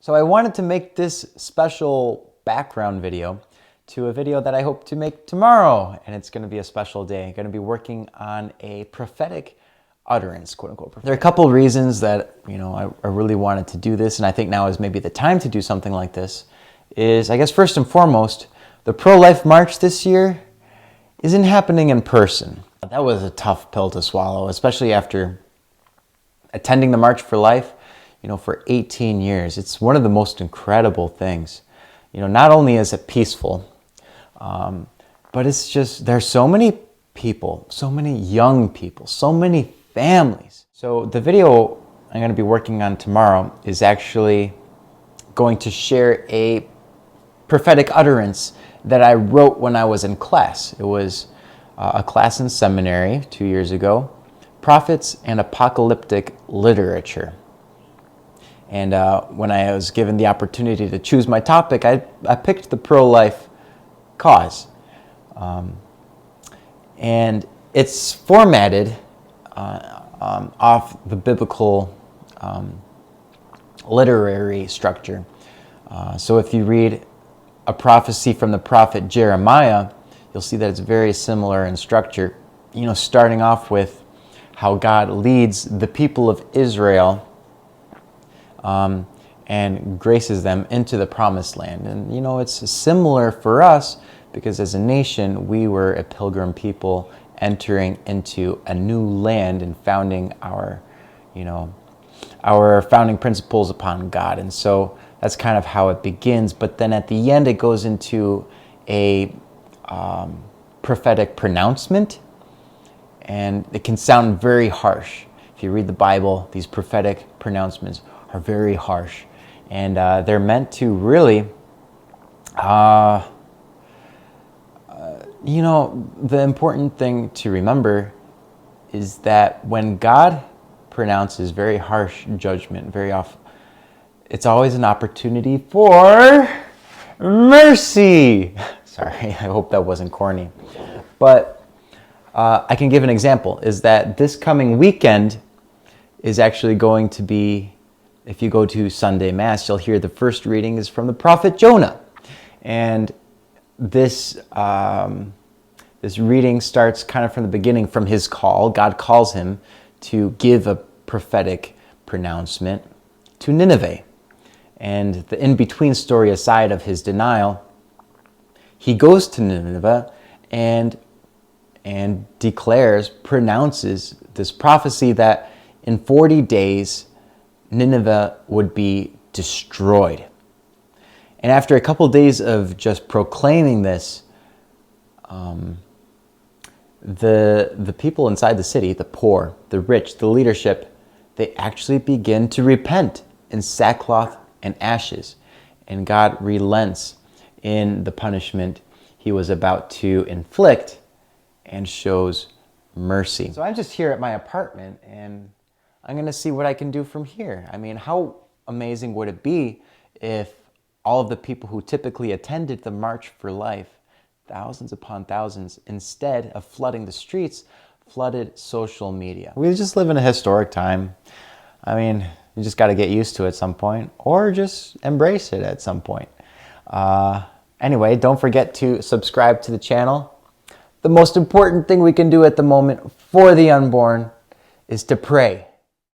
So I wanted to make this special background video to a video that I hope to make tomorrow, and it's going to be a special day. I'm going to be working on a prophetic utterance, quote unquote. There are a couple of reasons that I really wanted to do this, and I think now is maybe the time to do something like this. Is, I guess, first and foremost, the pro-life march this year isn't happening in person. That was a tough pill to swallow, especially after attending the March for Life, for 18 years. It's one of the most incredible things. Not only is it peaceful, but it's just, there's so many people, so many young people, so many families. So the video I'm going to be working on tomorrow is actually going to share a prophetic utterance that I wrote when I was in class. It was a class in seminary 2 years ago, Prophets and Apocalyptic Literature. And when I was given the opportunity to choose my topic, I picked the pro-life cause. And it's formatted off the biblical literary structure. So if you read a prophecy from the prophet Jeremiah, you'll see that it's very similar in structure. Starting off with how God leads the people of Israel and graces them into the promised land. And it's similar for us because as a nation, we were a pilgrim people entering into a new land and founding our founding principles upon God. And so that's kind of how it begins. But then at the end, it goes into a prophetic pronouncement, and it can sound very harsh. If you read the Bible, these prophetic pronouncements are very harsh, and they're meant to really, the important thing to remember is that when God pronounces very harsh judgment, very often, it's always an opportunity for mercy. Sorry, I hope that wasn't corny. But I can give an example, is that this coming weekend is actually going to be, if you go to Sunday Mass, you'll hear the first reading is from the prophet Jonah. And this reading starts kind of from the beginning, from his call. God calls him to give a prophetic pronouncement to Nineveh. And the in-between story aside of his denial, he goes to Nineveh and pronounces this prophecy that in 40 days, Nineveh would be destroyed. And after a couple of days of just proclaiming this, the people inside the city, the poor, the rich, the leadership, they actually begin to repent in sackcloth and ashes. And God relents in the punishment he was about to inflict and shows mercy. So I'm just here at my apartment, and I'm going to see what I can do from here. I mean, how amazing would it be if all of the people who typically attended the March for Life, thousands upon thousands, instead of flooding the streets, flooded social media? We just live in a historic time. I mean, you just got to get used to it at some point, or just embrace it at some point. Anyway, don't forget to subscribe to the channel. The most important thing we can do at the moment for the unborn is to pray.